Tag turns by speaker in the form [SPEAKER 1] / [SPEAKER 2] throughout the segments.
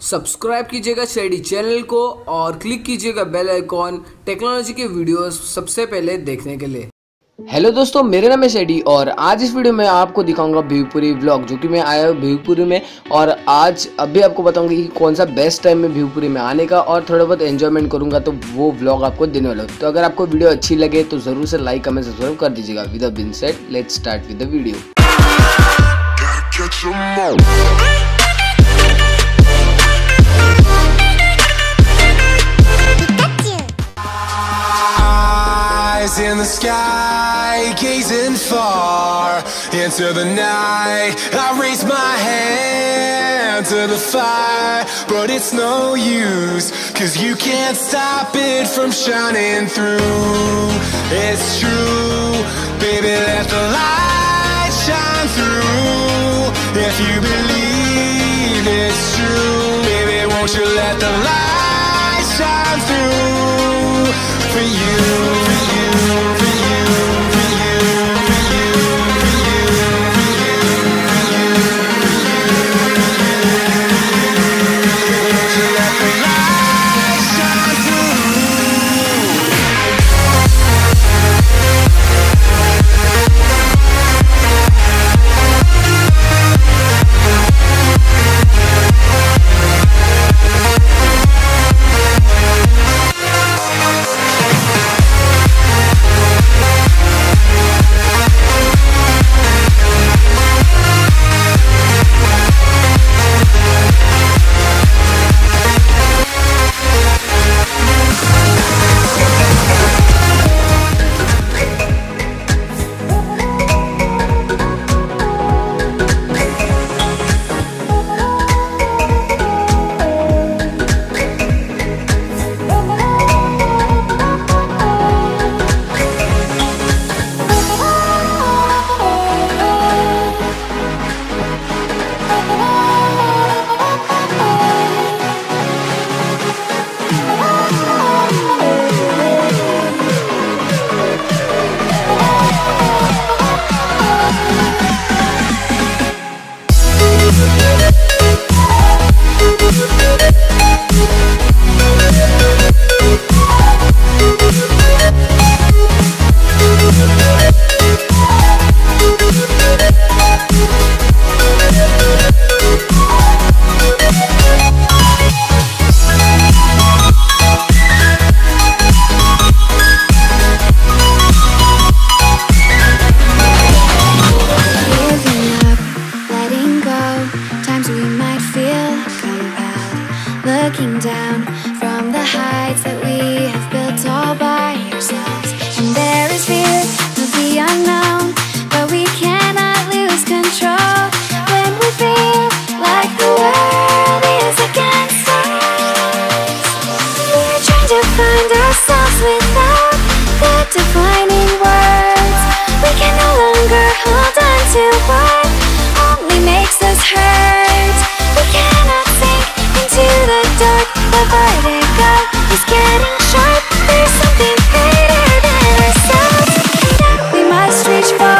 [SPEAKER 1] Subscribe कीजिएगा shady channel को और क्लिक कीजिएगा बेल आइकॉन टेक्नोलॉजी के वीडियोस सबसे पहले देखने के लिए। हेलो दोस्तों, मेरा नाम है शेडी और आज इस वीडियो में आपको दिखाऊंगा भिवपुरी व्लॉग, जो कि मैं आया हूँ भिवपुरी में। और आज अभी आपको बताऊंगा कि कौन सा बेस्ट टाइम है भिवपुरी में आने का, और थोड़ा बहुत एंजॉयमेंट करूंगा, तो वो व्लॉग आपको देने वाला हूँ। तो अगर आपको वीडियो अच्छी लगे तो जरूर से लाइक कमेंट सब्सक्राइब कर दीजिएगा। With the being said, let's start with the video.
[SPEAKER 2] In the sky, gazing far into the night, I raise my hand to the fire, but it's no use, 'cause you can't stop it from shining through. It's true, baby, let the light shine through. If you believe it's true, baby, won't you let the light shine through for you.
[SPEAKER 3] Looking down from the heights that we have built all by ourselves, and there is fear of the unknown, but we cannot lose control when we feel like the world is against us. We're trying to find ourselves without the defining words. We can no longer hold on to what only makes us hurt. We cannot sink into the dark. The vertigo is getting sharp. There's something greater than ourselves that we must reach for.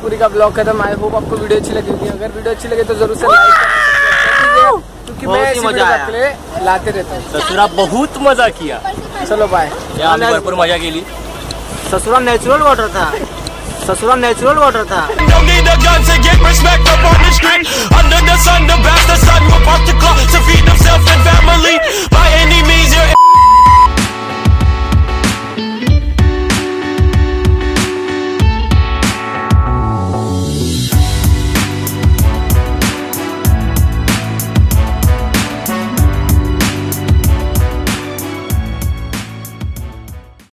[SPEAKER 1] Shivpuri का blog खत्म। I hope आपको video अच्छी लगी होगी। अगर video अच्छी लगे तो जरूर से लाइक करना, क्योंकि मैं ऐसी वीडियो आपके लिए लाते रहता हूँ।
[SPEAKER 4] ससुरा बहुत मजा किया।
[SPEAKER 1] चलो बाय।
[SPEAKER 4] भरपूर मजा केली।
[SPEAKER 5] ससुरा नेचुरल वाटर था, ससुरा नेचुरल वाटर था।